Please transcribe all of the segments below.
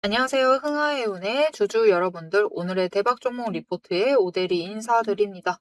안녕하세요. 흥하해운의 주주 여러분들. 오늘의 대박 종목 리포트에 오대리 인사드립니다.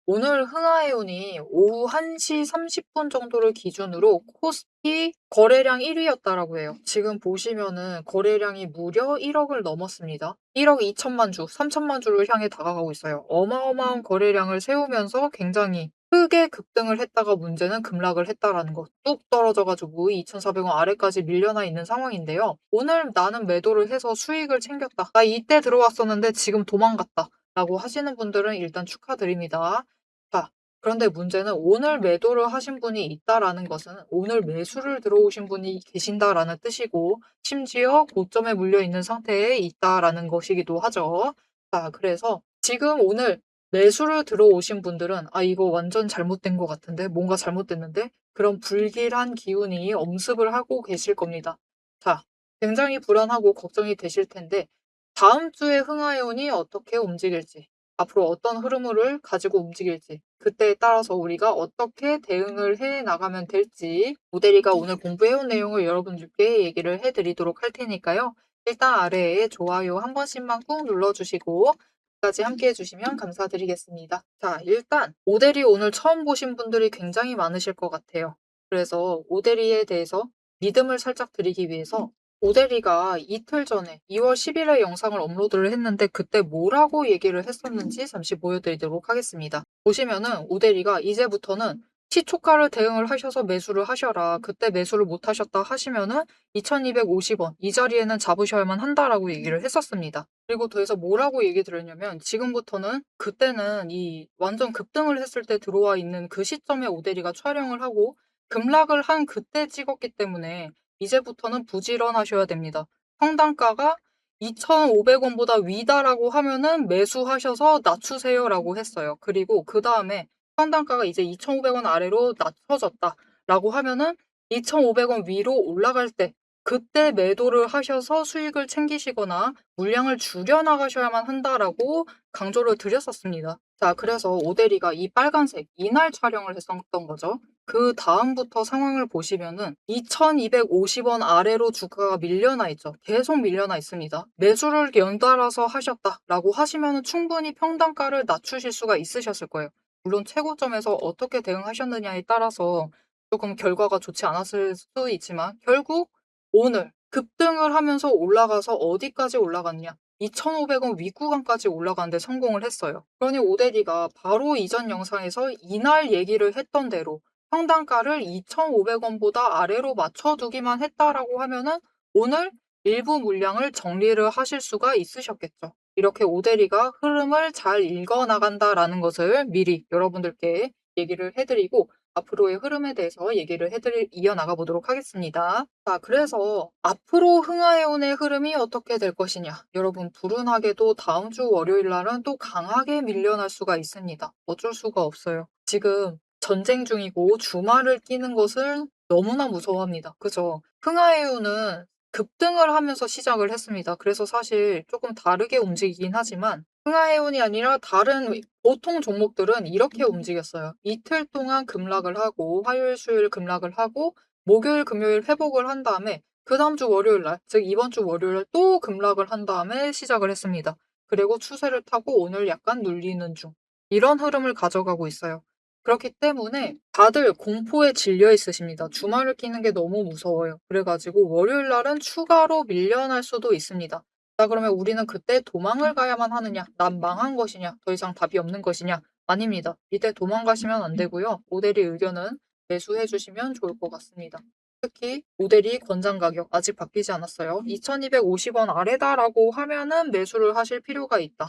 오늘 흥하해운이 오후 1시 30분 정도를 기준으로 코스피 거래량 1위였다라고 해요. 지금 보시면은 거래량이 무려 1억을 넘었습니다. 1억 2천만 주, 3천만 주를 향해 다가가고 있어요. 어마어마한 거래량을 세우면서 굉장히 크게 급등을 했다가 문제는 급락을 했다라는 거. 뚝 떨어져가지고 2,400원 아래까지 밀려나 있는 상황인데요. 오늘 나는 매도를 해서 수익을 챙겼다. 나 이때 들어왔었는데 지금 도망갔다. 라고 하시는 분들은 일단 축하드립니다. 자, 그런데 문제는 오늘 매도를 하신 분이 있다라는 것은 오늘 매수를 들어오신 분이 계신다라는 뜻이고 심지어 고점에 물려 있는 상태에 있다라는 것이기도 하죠. 자, 그래서 지금 오늘 매수를 들어오신 분들은 이거 완전 잘못된 것 같은데 뭔가 잘못됐는데 그런 불길한 기운이 엄습을 하고 계실 겁니다. 자, 굉장히 불안하고 걱정이 되실 텐데 다음 주에 흥하해운이 어떻게 움직일지 앞으로 어떤 흐름을 가지고 움직일지 그때에 따라서 우리가 어떻게 대응을 해 나가면 될지 모델이가 오늘 공부해온 내용을 여러분들께 얘기를 해드리도록 할 테니까요. 일단 아래에 좋아요 한 번씩만 꾹 눌러주시고 까지 함께 해주시면 감사드리겠습니다. 자, 일단 오대리 오늘 처음 보신 분들이 굉장히 많으실 것 같아요. 그래서 오대리에 대해서 믿음을 살짝 드리기 위해서 오대리가 이틀 전에 2월 10일에 영상을 업로드를 했는데 그때 뭐라고 얘기를 했었는지 잠시 보여드리도록 하겠습니다. 보시면은 오대리가 이제부터는 시초가를 대응을 하셔서 매수를 하셔라. 그때 매수를 못 하셨다 하시면은 2250원 이 자리에는 잡으셔야만 한다라고 얘기를 했었습니다. 그리고 더해서 뭐라고 얘기 드렸냐면 지금부터는 그때는 이 완전 급등을 했을 때 들어와 있는 그 시점에 오대리가 촬영을 하고 급락을 한 그때 찍었기 때문에 이제부터는 부지런하셔야 됩니다. 평단가가 2,500원보다 위다라고 하면은 매수하셔서 낮추세요라고 했어요. 그리고 그 다음에 평단가가 이제 2,500원 아래로 낮춰졌다라고 하면은 2,500원 위로 올라갈 때 그때 매도를 하셔서 수익을 챙기시거나 물량을 줄여나가셔야만 한다라고 강조를 드렸었습니다. 자, 그래서 오대리가 이 빨간색 이날 촬영을 했었던 거죠. 그 다음부터 상황을 보시면은 2,250원 아래로 주가가 밀려나 있죠. 계속 밀려나 있습니다. 매수를 연달아서 하셨다라고 하시면은 충분히 평단가를 낮추실 수가 있으셨을 거예요. 물론 최고점에서 어떻게 대응하셨느냐에 따라서 조금 결과가 좋지 않았을 수도 있지만 결국 오늘 급등을 하면서 올라가서 어디까지 올라갔냐? 2,500원 윗구간까지 올라가는데 성공을 했어요. 그러니 오데디가 바로 이전 영상에서 이날 얘기를 했던 대로 평단가를 2,500원보다 아래로 맞춰두기만 했다라고 하면은 오늘 일부 물량을 정리를 하실 수가 있으셨겠죠. 이렇게 오데리가 흐름을 잘 읽어나간다라는 것을 미리 여러분들께 얘기를 해드리고 앞으로의 흐름에 대해서 이어나가 보도록 하겠습니다. 자, 그래서 앞으로 흥하해운의 흐름이 어떻게 될 것이냐. 여러분, 불운하게도 다음 주 월요일 날은 또 강하게 밀려날 수가 있습니다. 어쩔 수가 없어요. 지금 전쟁 중이고 주말을 끼는 것을 너무나 무서워합니다. 그죠? 흥하해운은 급등을 하면서 시작을 했습니다. 그래서 사실 조금 다르게 움직이긴 하지만 흥하해운이 아니라 다른 보통 종목들은 이렇게 움직였어요. 이틀 동안 급락을 하고 화요일, 수요일 급락을 하고 목요일, 금요일 회복을 한 다음에 그 다음 주 월요일 날, 즉 이번 주 월요일 날 또 급락을 한 다음에 시작을 했습니다. 그리고 추세를 타고 오늘 약간 눌리는 중. 이런 흐름을 가져가고 있어요. 그렇기 때문에 다들 공포에 질려 있으십니다. 주말을 끼는 게 너무 무서워요. 그래가지고 월요일 날은 추가로 밀려날 수도 있습니다. 자, 그러면 우리는 그때 도망을 가야만 하느냐? 난 망한 것이냐? 더 이상 답이 없는 것이냐? 아닙니다. 이때 도망가시면 안 되고요. 모델이 의견은 매수해 주시면 좋을 것 같습니다. 특히 모델이 권장 가격 아직 바뀌지 않았어요. 2,250원 아래다라고 하면은 매수를 하실 필요가 있다.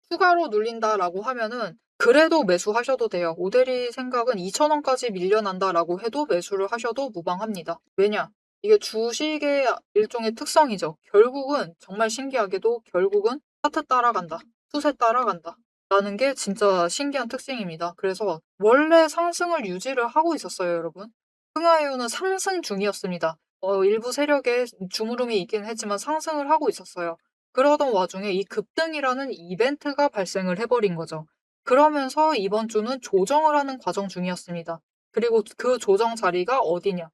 추가로 눌린다라고 하면은 그래도 매수하셔도 돼요. 모델이 생각은 2,000원까지 밀려난다라고 해도 매수를 하셔도 무방합니다. 왜냐? 이게 주식의 일종의 특성이죠. 결국은 정말 신기하게도 결국은 차트 따라간다. 추세 따라간다. 라는 게 진짜 신기한 특징입니다. 그래서 원래 상승을 유지를 하고 있었어요, 여러분. 흥하해운은 상승 중이었습니다. 일부 세력에 주무름이 있긴 했지만 상승을 하고 있었어요. 그러던 와중에 이 급등이라는 이벤트가 발생을 해버린 거죠. 그러면서 이번 주는 조정을 하는 과정 중이었습니다. 그리고 그 조정 자리가 어디냐?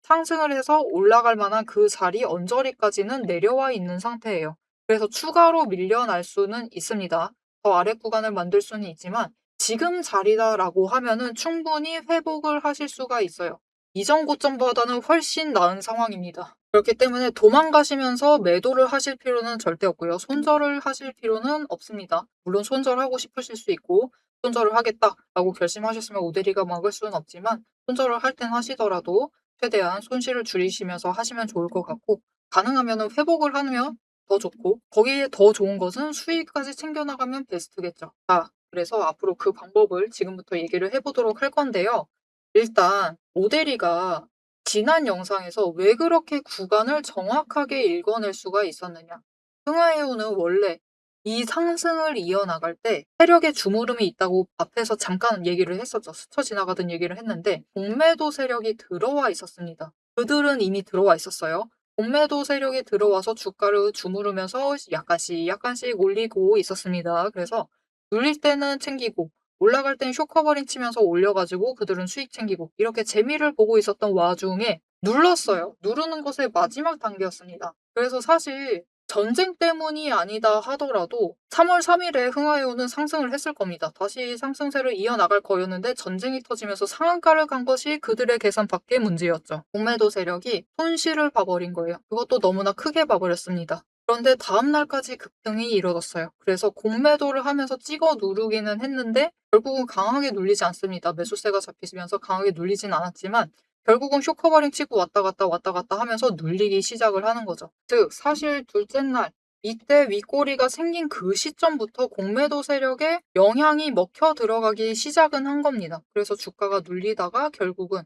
상승을 해서 올라갈 만한 그 자리 언저리까지는 내려와 있는 상태예요. 그래서 추가로 밀려날 수는 있습니다. 더 아래 구간을 만들 수는 있지만 지금 자리다라고 하면은 충분히 회복을 하실 수가 있어요. 이전 고점보다는 훨씬 나은 상황입니다. 그렇기 때문에 도망가시면서 매도를 하실 필요는 절대 없고요. 손절을 하실 필요는 없습니다. 물론 손절하고 싶으실 수 있고 손절을 하겠다라고 결심하셨으면 오대리가 막을 수는 없지만 손절을 할 땐 하시더라도 최대한 손실을 줄이시면서 하시면 좋을 것 같고 가능하면 회복을 하면 더 좋고 거기에 더 좋은 것은 수익까지 챙겨나가면 베스트겠죠. 자, 그래서 앞으로 그 방법을 지금부터 얘기를 해보도록 할 건데요. 일단 오대리가 지난 영상에서 왜 그렇게 구간을 정확하게 읽어낼 수가 있었느냐. 흥하해우는 원래 이 상승을 이어나갈 때 세력의 주무름이 있다고 앞에서 잠깐 얘기를 했었죠. 스쳐 지나가던 얘기를 했는데 공매도 세력이 들어와 있었습니다. 그들은 이미 들어와 있었어요. 공매도 세력이 들어와서 주가를 주무르면서 약간씩 올리고 있었습니다. 그래서 눌릴 때는 챙기고 올라갈 땐 쇼커버링 치면서 올려가지고 그들은 수익 챙기고 이렇게 재미를 보고 있었던 와중에 눌렀어요. 누르는 것의 마지막 단계였습니다. 그래서 사실 전쟁 때문이 아니다 하더라도 3월 3일에 흥하해오는 상승을 했을 겁니다. 다시 상승세를 이어나갈 거였는데 전쟁이 터지면서 상한가를 간 것이 그들의 계산 밖의 문제였죠. 공매도 세력이 손실을 봐버린 거예요. 그것도 너무나 크게 봐버렸습니다. 그런데 다음 날까지 급등이 이뤄졌어요. 그래서 공매도를 하면서 찍어 누르기는 했는데 결국은 강하게 눌리지 않습니다. 매수세가 잡히면서 강하게 눌리진 않았지만 결국은 쇼커버링 치고 왔다 갔다 하면서 눌리기 시작을 하는 거죠. 즉 사실 둘째 날 이때 윗꼬리가 생긴 그 시점부터 공매도 세력에 영향이 먹혀 들어가기 시작은 한 겁니다. 그래서 주가가 눌리다가 결국은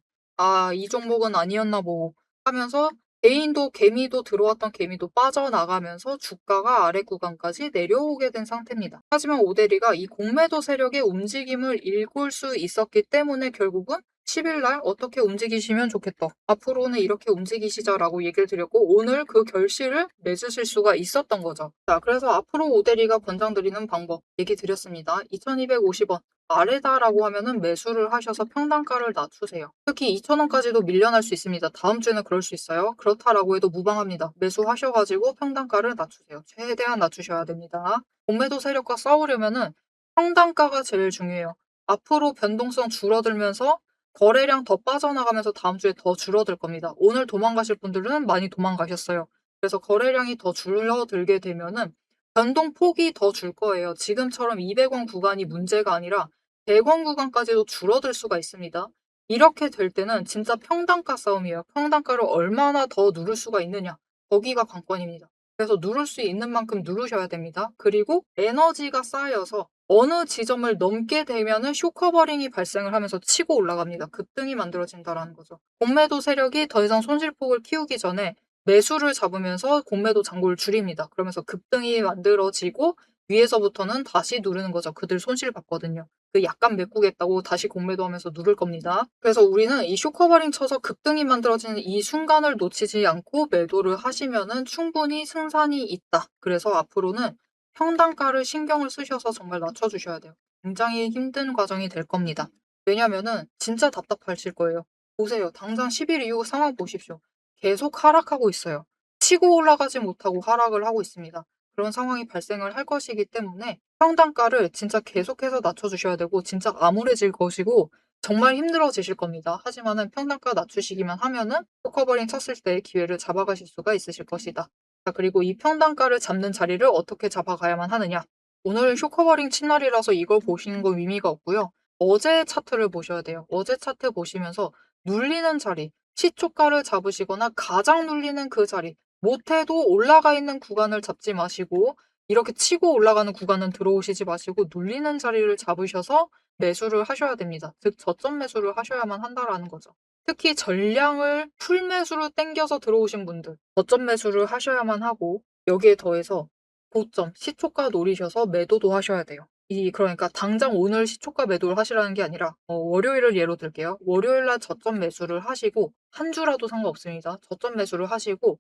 이 종목은 아니었나 보고 하면서 개미도 들어왔던 개미도 빠져나가면서 주가가 아래 구간까지 내려오게 된 상태입니다. 하지만 오대리가 이 공매도 세력의 움직임을 읽을 수 있었기 때문에 결국은 10일 날 어떻게 움직이시면 좋겠다. 앞으로는 이렇게 움직이시자라고 얘기를 드렸고 오늘 그 결실을 맺으실 수가 있었던 거죠. 자, 그래서 앞으로 오대리가 권장드리는 방법 얘기 드렸습니다. 2250원 아래다라고 하면은 매수를 하셔서 평단가를 낮추세요. 특히 2,000원까지도 밀려날 수 있습니다. 다음 주에는 그럴 수 있어요. 그렇다라고 해도 무방합니다. 매수하셔가지고 평단가를 낮추세요. 최대한 낮추셔야 됩니다. 공매도 세력과 싸우려면은 평단가가 제일 중요해요. 앞으로 변동성 줄어들면서 거래량 더 빠져나가면서 다음 주에 더 줄어들 겁니다. 오늘 도망가실 분들은 많이 도망가셨어요. 그래서 거래량이 더 줄어들게 되면은 변동폭이 더 줄 거예요. 지금처럼 200원 구간이 문제가 아니라 100원 구간까지도 줄어들 수가 있습니다. 이렇게 될 때는 진짜 평단가 싸움이에요. 평단가를 얼마나 더 누를 수가 있느냐. 거기가 관건입니다. 그래서 누를 수 있는 만큼 누르셔야 됩니다. 그리고 에너지가 쌓여서 어느 지점을 넘게 되면은 쇼커버링이 발생을 하면서 치고 올라갑니다. 급등이 만들어진다라는 거죠. 공매도 세력이 더 이상 손실폭을 키우기 전에 매수를 잡으면서 공매도 잔고를 줄입니다. 그러면서 급등이 만들어지고 위에서부터는 다시 누르는 거죠. 그들 손실 봤거든요. 그 약간 메꾸겠다고 다시 공매도하면서 누를 겁니다. 그래서 우리는 이 쇼커버링 쳐서 급등이 만들어지는 이 순간을 놓치지 않고 매도를 하시면은 충분히 승산이 있다. 그래서 앞으로는 평단가를 신경을 쓰셔서 정말 낮춰주셔야 돼요. 굉장히 힘든 과정이 될 겁니다. 왜냐면은 진짜 답답하실 거예요. 보세요. 당장 10일 이후 상황 보십시오. 계속 하락하고 있어요. 치고 올라가지 못하고 하락을 하고 있습니다. 그런 상황이 발생을 할 것이기 때문에 평단가를 진짜 계속해서 낮춰주셔야 되고 진짜 암울해질 것이고 정말 힘들어지실 겁니다. 하지만은 평단가 낮추시기만 하면은 포커버링 쳤을 때 기회를 잡아가실 수가 있으실 것이다. 자, 그리고 이 평단가를 잡는 자리를 어떻게 잡아가야만 하느냐. 오늘 쇼커버링 친 날이라서 이걸 보시는 건 의미가 없고요. 어제 차트를 보셔야 돼요. 어제 차트 보시면서 눌리는 자리, 시초가를 잡으시거나 가장 눌리는 그 자리, 못해도 올라가 있는 구간을 잡지 마시고 이렇게 치고 올라가는 구간은 들어오시지 마시고 눌리는 자리를 잡으셔서 매수를 하셔야 됩니다. 즉 저점 매수를 하셔야만 한다라는 거죠. 특히 전량을 풀 매수로 땡겨서 들어오신 분들 저점 매수를 하셔야만 하고 여기에 더해서 고점, 시초가 노리셔서 매도도 하셔야 돼요. 그러니까 당장 오늘 시초가 매도를 하시라는 게 아니라 월요일을 예로 들게요. 월요일 날 저점 매수를 하시고 한 주라도 상관없습니다. 저점 매수를 하시고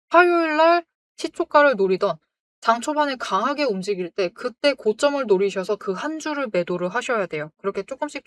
화요일 날 시초가를 노리던 장 초반에 강하게 움직일 때 그때 고점을 노리셔서 그 한 주를 매도를 하셔야 돼요. 그렇게 조금씩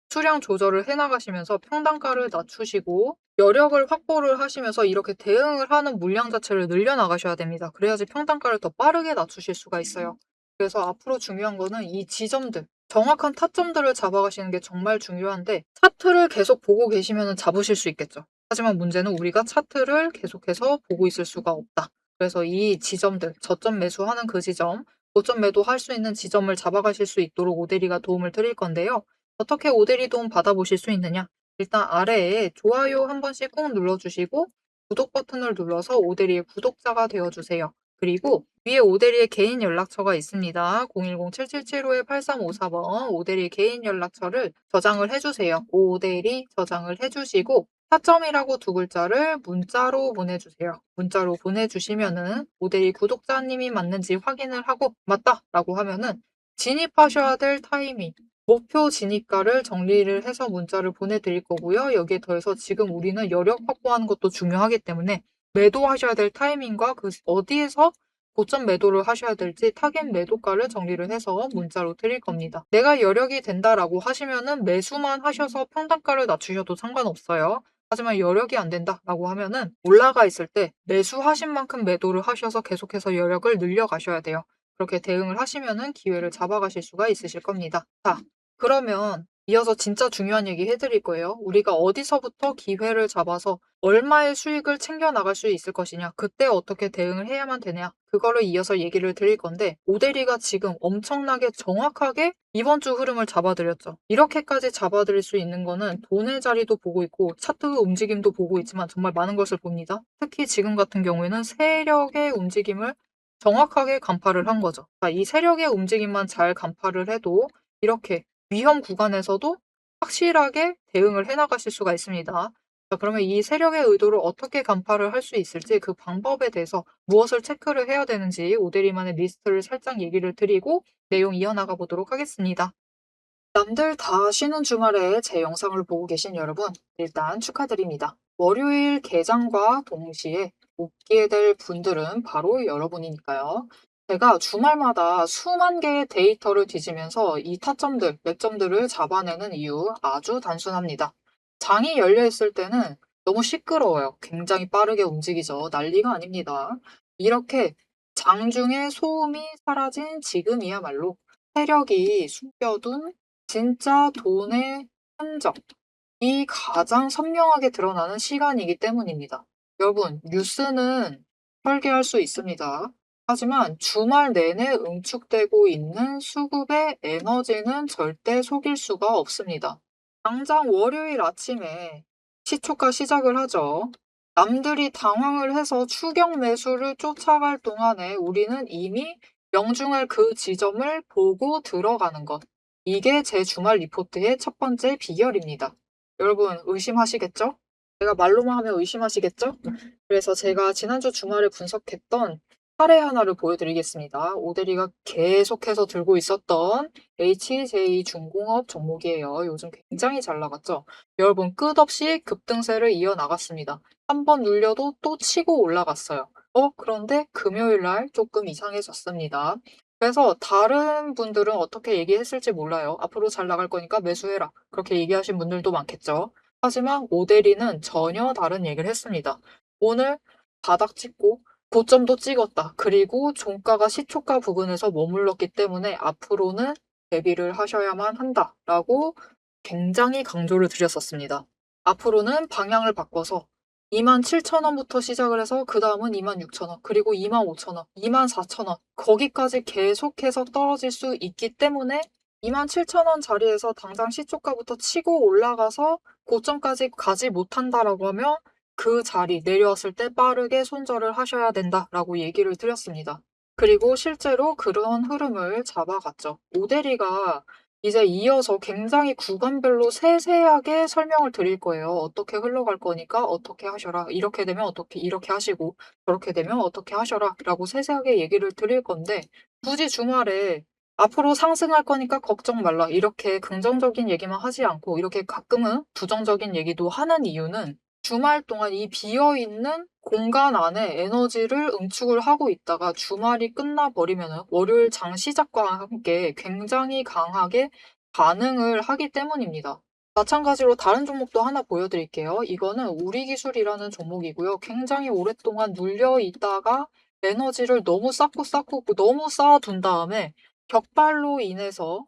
수량 조절을 해 나가시면서 평단가를 낮추시고 여력을 확보를 하시면서 이렇게 대응을 하는 물량 자체를 늘려 나가셔야 됩니다. 그래야지 평단가를 더 빠르게 낮추실 수가 있어요. 그래서 앞으로 중요한 거는 이 지점들, 정확한 타점들을 잡아가시는 게 정말 중요한데 차트를 계속 보고 계시면 잡으실 수 있겠죠. 하지만 문제는 우리가 차트를 계속해서 보고 있을 수가 없다. 그래서 이 지점들, 저점 매수하는 그 지점, 고점 매도할 수 있는 지점을 잡아가실 수 있도록 오대리가 도움을 드릴 건데요. 어떻게 오대리 도움 받아보실 수 있느냐? 일단 아래에 좋아요 한 번씩 꼭 눌러주시고 구독 버튼을 눌러서 오대리의 구독자가 되어주세요. 그리고 위에 오대리의 개인 연락처가 있습니다. 010-7775-8354번 오대리 개인 연락처를 저장을 해주세요. 오대리 저장을 해주시고 타점이라고 두 글자를 문자로 보내주세요. 문자로 보내주시면은 오대리 구독자님이 맞는지 확인을 하고 맞다라고 하면은 진입하셔야 될 타이밍, 목표 진입가를 정리를 해서 문자를 보내드릴 거고요. 여기에 더해서 지금 우리는 여력 확보하는 것도 중요하기 때문에 매도하셔야 될 타이밍과 그 어디에서 고점 매도를 하셔야 될지 타겟 매도가를 정리를 해서 문자로 드릴 겁니다. 내가 여력이 된다라고 하시면은 매수만 하셔서 평단가를 낮추셔도 상관없어요. 하지만 여력이 안 된다라고 하면은 올라가 있을 때 매수하신 만큼 매도를 하셔서 계속해서 여력을 늘려가셔야 돼요. 그렇게 대응을 하시면은 기회를 잡아가실 수가 있으실 겁니다. 자, 그러면 이어서 진짜 중요한 얘기 해드릴 거예요. 우리가 어디서부터 기회를 잡아서 얼마의 수익을 챙겨 나갈 수 있을 것이냐, 그때 어떻게 대응을 해야만 되냐, 그거를 이어서 얘기를 드릴 건데 오대리가 지금 엄청나게 정확하게 이번 주 흐름을 잡아드렸죠. 이렇게까지 잡아드릴 수 있는 거는 돈의 자리도 보고 있고 차트 움직임도 보고 있지만 정말 많은 것을 봅니다. 특히 지금 같은 경우에는 세력의 움직임을 정확하게 간파를 한 거죠. 이 세력의 움직임만 잘 간파를 해도 이렇게 위험 구간에서도 확실하게 대응을 해나가실 수가 있습니다. 자, 그러면 이 세력의 의도를 어떻게 간파를 할 수 있을지 그 방법에 대해서 무엇을 체크를 해야 되는지 오대리만의 리스트를 살짝 얘기를 드리고 내용 이어나가 보도록 하겠습니다. 남들 다 쉬는 주말에 제 영상을 보고 계신 여러분, 일단 축하드립니다. 월요일 개장과 동시에 웃게 될 분들은 바로 여러분이니까요. 제가 주말마다 수만 개의 데이터를 뒤지면서 이 타점들, 매점들을 잡아내는 이유 아주 단순합니다. 장이 열려 있을 때는 너무 시끄러워요. 굉장히 빠르게 움직이죠. 난리가 아닙니다. 이렇게 장중에 소음이 사라진 지금이야말로 세력이 숨겨둔 진짜 돈의 흔적이 가장 선명하게 드러나는 시간이기 때문입니다. 여러분, 뉴스는 설계할 수 있습니다. 하지만 주말 내내 응축되고 있는 수급의 에너지는 절대 속일 수가 없습니다. 당장 월요일 아침에 시초가 시작을 하죠. 남들이 당황을 해서 추격 매수를 쫓아갈 동안에 우리는 이미 명중할 그 지점을 보고 들어가는 것. 이게 제 주말 리포트의 첫 번째 비결입니다. 여러분 의심하시겠죠? 제가 말로만 하면 의심하시겠죠? 그래서 제가 지난주 주말에 분석했던 사례 하나를 보여드리겠습니다. 오대리가 계속해서 들고 있었던 HJ중공업 종목이에요. 요즘 굉장히 잘 나갔죠? 여러분 끝없이 급등세를 이어나갔습니다. 한 번 눌려도 또 치고 올라갔어요. 그런데 금요일 날 조금 이상해졌습니다. 그래서 다른 분들은 어떻게 얘기했을지 몰라요. 앞으로 잘 나갈 거니까 매수해라. 그렇게 얘기하신 분들도 많겠죠. 하지만 오대리는 전혀 다른 얘기를 했습니다. 오늘 바닥 찍고 고점도 찍었다. 그리고 종가가 시초가 부근에서 머물렀기 때문에 앞으로는 대비를 하셔야만 한다라고 굉장히 강조를 드렸었습니다. 앞으로는 방향을 바꿔서 27,000원부터 시작을 해서 그 다음은 26,000원, 그리고 25,000원, 24,000원 거기까지 계속해서 떨어질 수 있기 때문에 27,000원 자리에서 당장 시초가부터 치고 올라가서 고점까지 가지 못한다라고 하면 그 자리 내려왔을 때 빠르게 손절을 하셔야 된다라고 얘기를 드렸습니다. 그리고 실제로 그런 흐름을 잡아갔죠. 오대리가 이제 이어서 굉장히 구간별로 세세하게 설명을 드릴 거예요. 어떻게 흘러갈 거니까 어떻게 하셔라. 이렇게 되면 어떻게 이렇게 하시고 저렇게 되면 어떻게 하셔라 라고 세세하게 얘기를 드릴 건데 굳이 주말에 앞으로 상승할 거니까 걱정 말라. 이렇게 긍정적인 얘기만 하지 않고 이렇게 가끔은 부정적인 얘기도 하는 이유는 주말 동안 이 비어있는 공간 안에 에너지를 응축을 하고 있다가 주말이 끝나버리면 월요일 장 시작과 함께 굉장히 강하게 반응을 하기 때문입니다. 마찬가지로 다른 종목도 하나 보여드릴게요. 이거는 우리기술이라는 종목이고요. 굉장히 오랫동안 눌려 있다가 에너지를 너무 쌓고 너무 쌓아둔 다음에 격발로 인해서,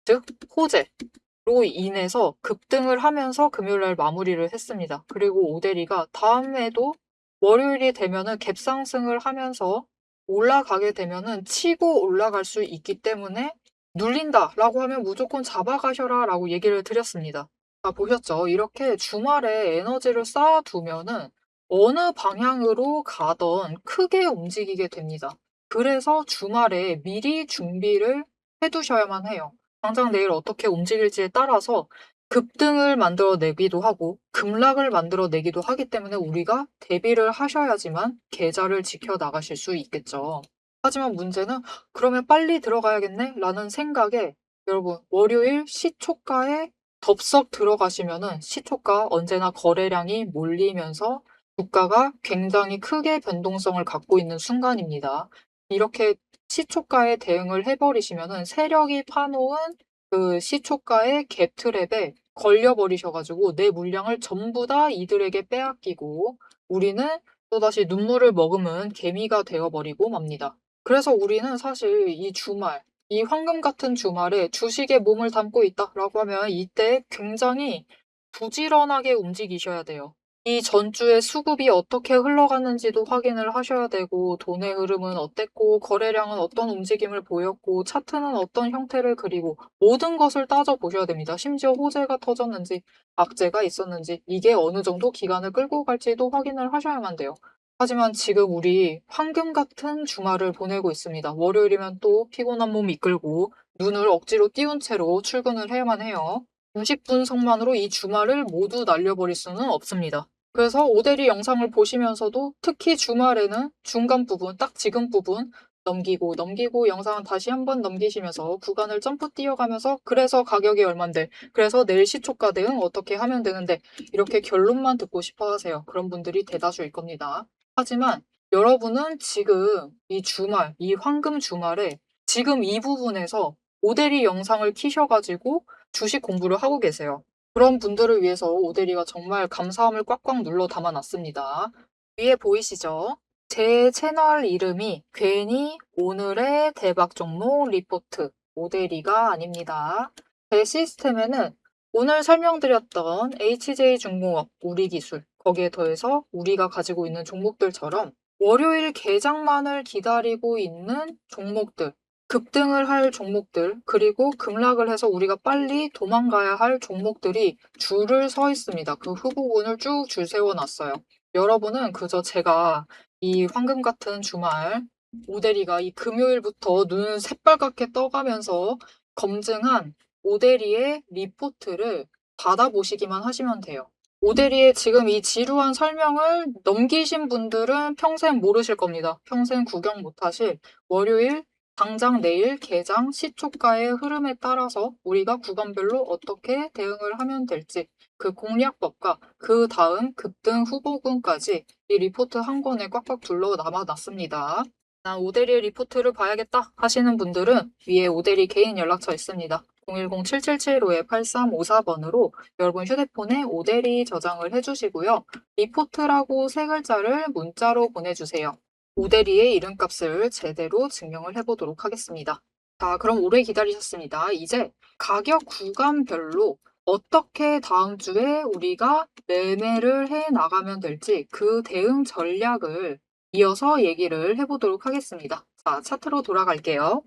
즉 호재로 인해서 급등을 하면서 금요일 날 마무리를 했습니다. 그리고 오데리가 다음에도 월요일이 되면은 갭상승을 하면서 올라가게 되면은 치고 올라갈 수 있기 때문에 눌린다라고 하면 무조건 잡아가셔라라고 얘기를 드렸습니다. 보셨죠? 이렇게 주말에 에너지를 쌓아두면은 어느 방향으로 가던 크게 움직이게 됩니다. 그래서 주말에 미리 준비를 해두셔야만 해요. 당장 내일 어떻게 움직일지에 따라서 급등을 만들어내기도 하고 급락을 만들어내기도 하기 때문에 우리가 대비를 하셔야지만 계좌를 지켜나가실 수 있겠죠. 하지만 문제는 '그러면 빨리 들어가야겠네.' 라는 생각에 여러분 월요일 시초가에 덥석 들어가시면은 시초가 언제나 거래량이 몰리면서 주가가 굉장히 크게 변동성을 갖고 있는 순간입니다. 이렇게 시초가에 대응을 해 버리시면은 세력이 파놓은 그 시초가의 갭 트랩에 걸려 버리셔 가지고 내 물량을 전부 다 이들에게 빼앗기고 우리는 또다시 눈물을 머금은 개미가 되어 버리고 맙니다. 그래서 우리는 사실 이 주말, 이 황금 같은 주말에 '주식에 몸을 담고 있다.'라고 하면 이때 굉장히 부지런하게 움직이셔야 돼요. 이 전주의 수급이 어떻게 흘러갔는지도 확인을 하셔야 되고 돈의 흐름은 어땠고 거래량은 어떤 움직임을 보였고 차트는 어떤 형태를 그리고 모든 것을 따져 보셔야 됩니다. 심지어 호재가 터졌는지 악재가 있었는지 이게 어느 정도 기간을 끌고 갈지도 확인을 하셔야만 돼요. 하지만 지금 우리 황금 같은 주말을 보내고 있습니다. 월요일이면 또 피곤한 몸 이끌고 눈을 억지로 띄운 채로 출근을 해야만 해요. 90분석만으로 이 주말을 모두 날려버릴 수는 없습니다. 그래서 오대리 영상을 보시면서도 특히 주말에는 중간 부분, 딱 지금 부분 넘기고 영상은 다시 한번 넘기시면서 구간을 점프 뛰어가면서 그래서 가격이 얼만데, 그래서 내일 시초가 대응 어떻게 하면 되는데 이렇게 결론만 듣고 싶어 하세요. 그런 분들이 대다수일 겁니다. 하지만 여러분은 지금 이 주말, 이 황금 주말에 지금 이 부분에서 오대리 영상을 키셔가지고 주식 공부를 하고 계세요. 그런 분들을 위해서 오대리가 정말 감사함을 꽉꽉 눌러 담아 놨습니다. 위에 보이시죠? 제 채널 이름이 괜히 오늘의 대박 종목 리포트 오대리가 아닙니다. 제 시스템에는 오늘 설명드렸던 HJ중공업, 우리기술, 거기에 더해서 우리가 가지고 있는 종목들처럼 월요일 개장만을 기다리고 있는 종목들, 급등을 할 종목들, 그리고 급락을 해서 우리가 빨리 도망가야 할 종목들이 줄을 서 있습니다. 그 후보군을 쭉 줄 세워놨어요. 여러분은 그저 제가 이 황금 같은 주말, 오대리가 이 금요일부터 눈을 새빨갛게 떠가면서 검증한 오대리의 리포트를 받아보시기만 하시면 돼요. 오대리의 지금 이 지루한 설명을 넘기신 분들은 평생 모르실 겁니다. 평생 구경 못하실 월요일 당장 내일 개장 시초가의 흐름에 따라서 우리가 구간별로 어떻게 대응을 하면 될지 그 공략법과 그 다음 급등 후보군까지 이 리포트 한 권에 꽉꽉 둘러 남아놨습니다. 난 오대리의 리포트를 봐야겠다 하시는 분들은 위에 오대리 개인 연락처 있습니다. 010-7775-8354번으로 여러분 휴대폰에 오대리 저장을 해주시고요. 리포트라고 세 글자를 문자로 보내주세요. 오대리의 이름값을 제대로 증명을 해보도록 하겠습니다. 자, 그럼 오래 기다리셨습니다. 이제 가격 구간별로 어떻게 다음 주에 우리가 매매를 해 나가면 될지 그 대응 전략을 이어서 얘기를 해보도록 하겠습니다. 자, 차트로 돌아갈게요.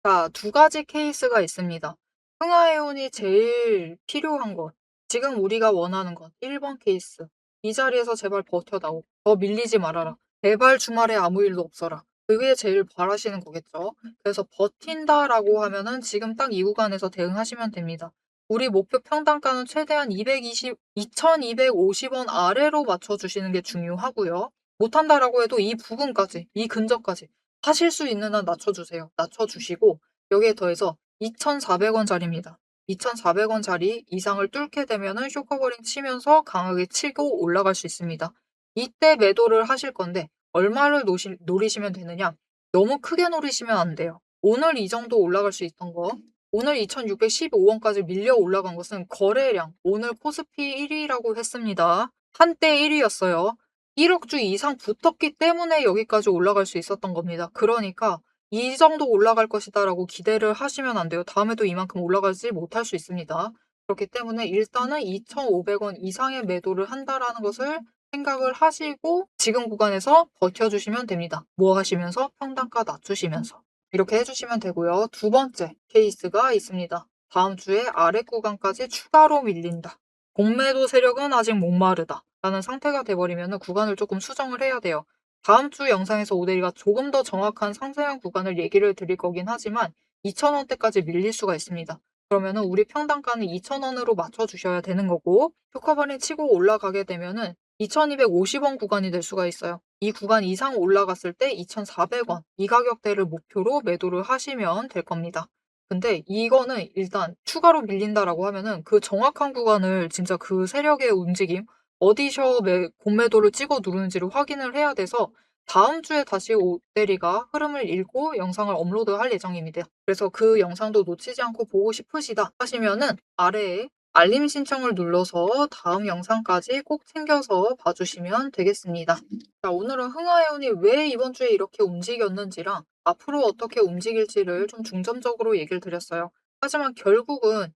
자, 두 가지 케이스가 있습니다. 흥하해운이 제일 필요한 것, 지금 우리가 원하는 것, 1번 케이스. 이 자리에서 제발 버텨다오. 더 밀리지 말아라. 제발 주말에 아무 일도 없어라. 그게 제일 바라시는 거겠죠. 그래서 버틴다라고 하면은 지금 딱 이 구간에서 대응하시면 됩니다. 우리 목표 평단가는 최대한 2250원 아래로 맞춰주시는 게 중요하고요. 못한다라고 해도 이 부분까지, 이 근처까지 하실 수 있는 한 낮춰주세요. 낮춰주시고 여기에 더해서 2,400원짜리입니다. 2,400원짜리 이상을 뚫게 되면은 쇼커버링 치면서 강하게 치고 올라갈 수 있습니다. 이때 매도를 하실 건데 얼마를 노리시면 되느냐? 너무 크게 노리시면 안 돼요. 오늘 이 정도 올라갈 수 있던 거 오늘 2,615원까지 밀려 올라간 것은 거래량, 오늘 코스피 1위라고 했습니다. 한때 1위였어요. 1억 주 이상 붙었기 때문에 여기까지 올라갈 수 있었던 겁니다. 그러니까 이 정도 올라갈 것이다라고 기대를 하시면 안 돼요. 다음에도 이만큼 올라가지 못할 수 있습니다. 그렇기 때문에 일단은 2,500원 이상의 매도를 한다라는 것을 생각을 하시고 지금 구간에서 버텨주시면 됩니다. 뭐 하시면서? 평단가 낮추시면서. 이렇게 해주시면 되고요. 두 번째 케이스가 있습니다. 다음 주에 아래 구간까지 추가로 밀린다. 공매도 세력은 아직 목마르다. 라는 상태가 돼버리면 구간을 조금 수정을 해야 돼요. 다음 주 영상에서 오데리가 조금 더 정확한 상세한 구간을 얘기를 드릴 거긴 하지만 2,000원대까지 밀릴 수가 있습니다. 그러면은 우리 평단가는 2,000원으로 맞춰주셔야 되는 거고 효과 발휘 치고 올라가게 되면은 2,250원 구간이 될 수가 있어요. 이 구간 이상 올라갔을 때 2,400원 이 가격대를 목표로 매도를 하시면 될 겁니다. 근데 이거는 일단 추가로 밀린다라고 하면은 그 정확한 구간을 진짜 그 세력의 움직임 어디서 공매도를 찍어 누르는지를 확인을 해야 돼서 다음 주에 다시 오데리가 흐름을 읽고 영상을 업로드할 예정입니다. 그래서 그 영상도 놓치지 않고 보고 싶으시다 하시면은 아래에 알림 신청을 눌러서 다음 영상까지 꼭 챙겨서 봐주시면 되겠습니다. 자, 오늘은 흥하해운이 왜 이번 주에 이렇게 움직였는지랑 앞으로 어떻게 움직일지를 좀 중점적으로 얘기를 드렸어요. 하지만 결국은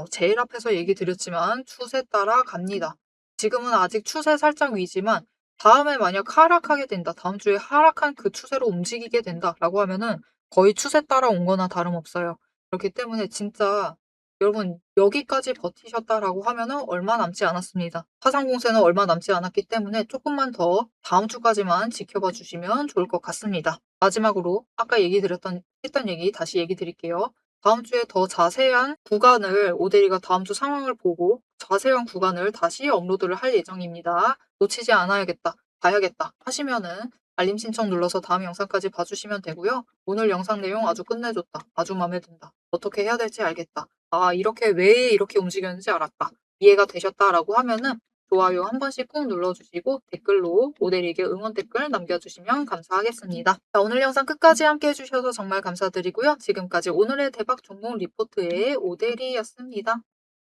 제일 앞에서 얘기 드렸지만 추세 따라 갑니다. 지금은 아직 추세 살짝 위지만 다음에 만약 하락하게 된다. 다음 주에 하락한 그 추세로 움직이게 된다라고 하면은 거의 추세 따라 온 거나 다름없어요. 그렇기 때문에 진짜 여러분 여기까지 버티셨다라고 하면은 얼마 남지 않았습니다. 화상공세는 얼마 남지 않았기 때문에 조금만 더 다음 주까지만 지켜봐 주시면 좋을 것 같습니다. 마지막으로 아까 했던 얘기 다시 얘기 드릴게요. 다음 주에 더 자세한 구간을 오데리가 다음 주 상황을 보고 자세한 구간을 다시 업로드를 할 예정입니다. 놓치지 않아야겠다, 봐야겠다 하시면은 알림 신청 눌러서 다음 영상까지 봐주시면 되고요. 오늘 영상 내용 아주 끝내줬다. 아주 마음에 든다. 어떻게 해야 될지 알겠다. 아, 왜 이렇게 움직였는지 알았다. 이해가 되셨다라고 하면은 좋아요 한 번씩 꾹 눌러주시고 댓글로 오데리에게 응원 댓글 남겨주시면 감사하겠습니다. 자, 오늘 영상 끝까지 함께 해주셔서 정말 감사드리고요. 지금까지 오늘의 대박 종목 리포트의 오데리였습니다.